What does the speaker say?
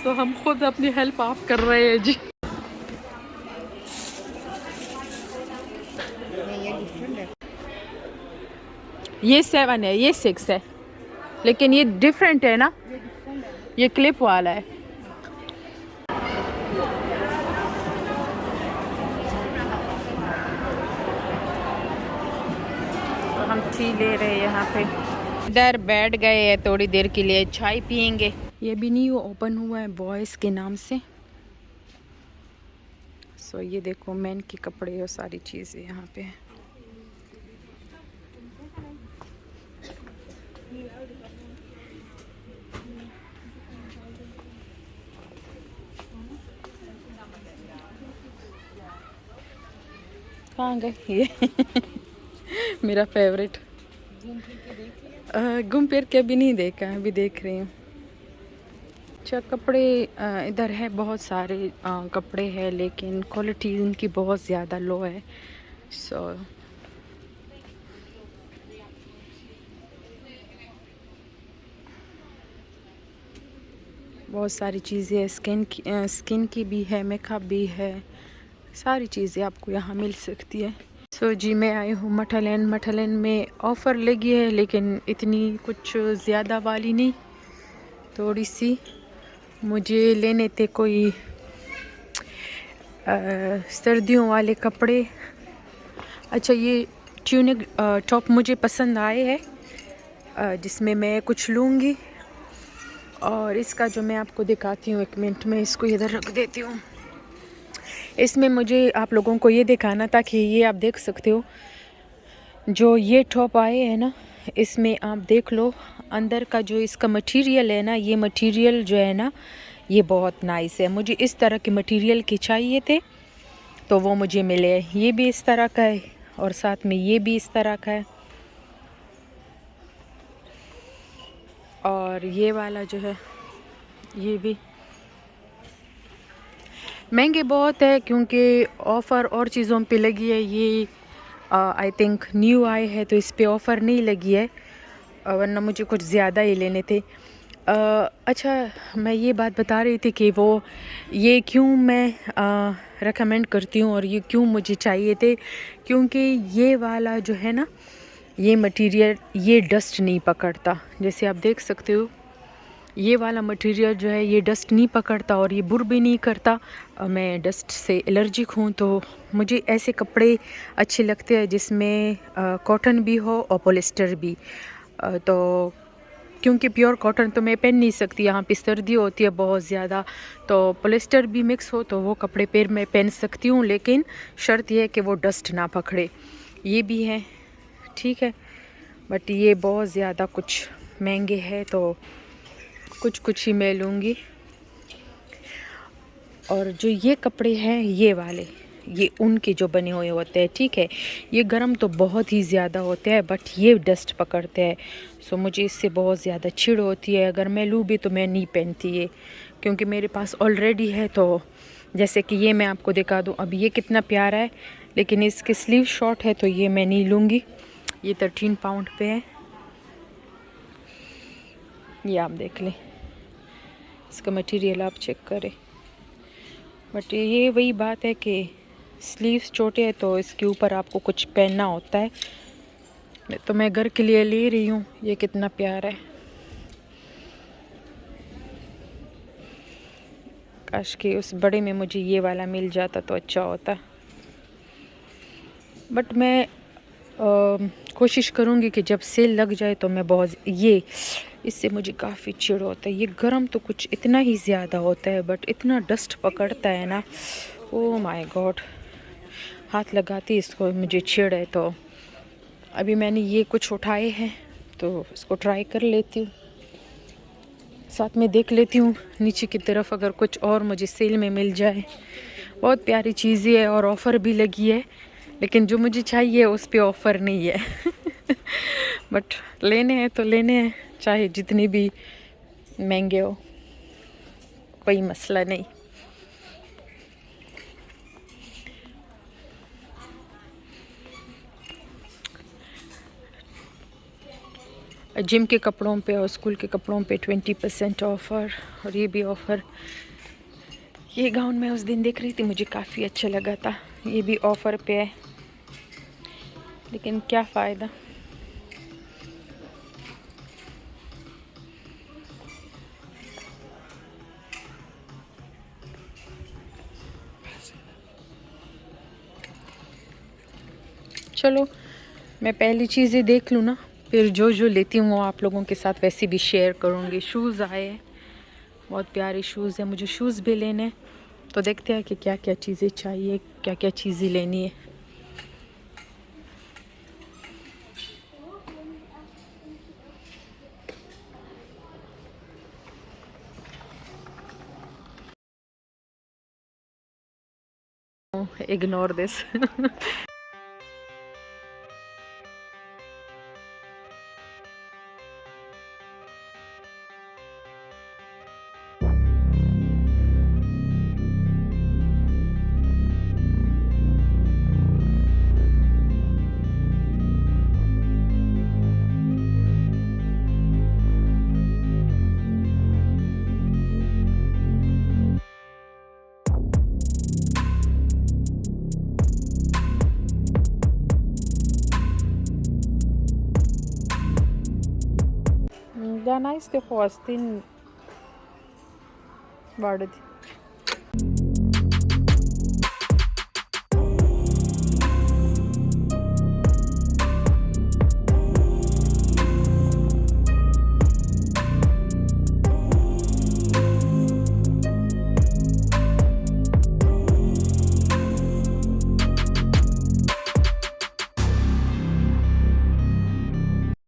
तो हम खुद अपनी हेल्प आप कर रहे हैं जी। नहीं ये डिफरेंट है। ये 7 है, ये 6 है, लेकिन ये डिफरेंट है ना, ये डिफरेंट है ना। ये क्लिप वाला है। तो हम टी ले रहे हैं यहाँ पे, इधर बैठ गए हैं थोड़ी देर के लिए, चाय पियेंगे। ये भी न्यू ओपन हुआ है बॉयज़ के नाम से। सो ये देखो मेन के कपड़े और सारी चीज़ें यहाँ पे है। कहाँ गए ये? मेरा फेवरेट। घूम फिर के देख लिया। घूम फिर के अभी नहीं देखा, अभी देख रही हूँ। अच्छा कपड़े इधर है, बहुत सारे कपड़े हैं, लेकिन क्वालिटी इनकी बहुत ज़्यादा लो है। सो बहुत सारी चीज़ें है, स्किन की भी है, मेकअप भी है, सारी चीज़ें आपको यहाँ मिल सकती है। सो जी मैं आई हूँ मठा लेन में ऑफ़र लगी है, लेकिन इतनी कुछ ज़्यादा वाली नहीं, थोड़ी सी। मुझे लेने थे कोई सर्दियों वाले कपड़े। अच्छा ये ट्यूनिक टॉप मुझे पसंद आए हैं, जिसमें मैं कुछ लूँगी। और इसका जो मैं आपको दिखाती हूँ, 1 मिनट में इसको इधर रख देती हूँ। इसमें मुझे आप लोगों को ये दिखाना था कि ये आप देख सकते हो, जो ये टॉप आए हैं ना, इसमें आप देख लो अंदर का जो इसका मटेरियल है ना, ये मटेरियल जो है ना, ये बहुत नाइस है। मुझे इस तरह के मटेरियल के चाहिए थे, तो वो मुझे मिले। ये भी इस तरह का है और साथ में ये भी इस तरह का है। और ये वाला जो है, ये भी महंगे बहुत है, क्योंकि ऑफ़र और चीज़ों पे लगी है। ये आई थिंक न्यू आए है, तो इस पे ऑफ़र नहीं लगी है, वरना मुझे कुछ ज़्यादा ही लेने थे। अच्छा मैं ये बात बता रही थी कि वो ये क्यों मैं रेकमेंड करती हूँ और ये क्यों मुझे चाहिए थे, क्योंकि ये वाला जो है ना, ये मटेरियल ये डस्ट नहीं पकड़ता। जैसे आप देख सकते हो, ये वाला मटेरियल जो है ये डस्ट नहीं पकड़ता और ये बुर भी नहीं करता। मैं डस्ट से एलर्जिक हूँ, तो मुझे ऐसे कपड़े अच्छे लगते हैं जिसमें कॉटन भी हो और पॉलिस्टर भी। तो क्योंकि प्योर कॉटन तो मैं पहन नहीं सकती, यहाँ पे सर्दी होती है बहुत ज़्यादा, तो पॉलिस्टर भी मिक्स हो तो वो कपड़े पैर में पहन सकती हूँ, लेकिन शर्त यह है कि वो डस्ट ना पकड़े। ये भी है, ठीक है, बट ये बहुत ज़्यादा कुछ महंगे है, तो कुछ कुछ ही मैं लूँगी। और जो ये कपड़े हैं ये वाले, ये ऊन के जो बने हुए होते हैं, ठीक है, ये गर्म तो बहुत ही ज़्यादा होते हैं, बट ये डस्ट पकड़ते हैं। सो मुझे इससे बहुत ज़्यादा चिढ़ होती है। अगर मैं लूँ भी तो मैं नहीं पहनती ये, क्योंकि मेरे पास ऑलरेडी है। तो जैसे कि ये मैं आपको दिखा दूँ, अब ये कितना प्यारा है, लेकिन इसके स्लीव शॉर्ट है, तो ये मैं नहीं लूँगी। ये 13 पाउंड पे है, ये आप देख लें, इसका मटेरियल आप चेक करें। बट ये वही बात है कि स्लीव्स छोटे हैं, तो इसके ऊपर आपको कुछ पहनना होता है। तो मैं घर के लिए ले रही हूँ। ये कितना प्यारा है, काश कि उस बड़े में मुझे ये वाला मिल जाता तो अच्छा होता। बट मैं कोशिश करूँगी कि जब सेल लग जाए तो मैं बहुत, ये इससे मुझे काफ़ी चिढ़ होता है। ये गरम तो कुछ इतना ही ज़्यादा होता है, बट इतना डस्ट पकड़ता है ना, ओ माय गॉड, हाथ लगाती इसको मुझे चिढ़ है। तो अभी मैंने ये कुछ उठाए हैं, तो इसको ट्राई कर लेती हूँ, साथ में देख लेती हूँ नीचे की तरफ अगर कुछ और मुझे सेल में मिल जाए। बहुत प्यारी चीज़ें है और ऑफ़र भी लगी है, लेकिन जो मुझे चाहिए उस पे ऑफ़र नहीं है। बट लेने हैं तो लेने हैं, चाहे जितने भी महंगे हो, कोई मसला नहीं। जिम के कपड़ों पे और स्कूल के कपड़ों पे 20% ऑफ़र, और ये भी ऑफ़र। ये गाउन मैं उस दिन देख रही थी, मुझे काफ़ी अच्छा लगा था। ये भी ऑफ़र पे है, लेकिन क्या फ़ायदा। चलो मैं पहली चीज़ें देख लूँ ना, फिर जो जो लेती हूँ वो आप लोगों के साथ वैसे भी शेयर करूँगी। शूज़ आए हैं, बहुत प्यारे शूज़ हैं, मुझे शूज़ भी लेने हैं। तो देखते हैं कि क्या क्या चीज़ें चाहिए, क्या क्या चीज़ें लेनी है। Ignore this. They're nice, they're fast, thin. Vardı.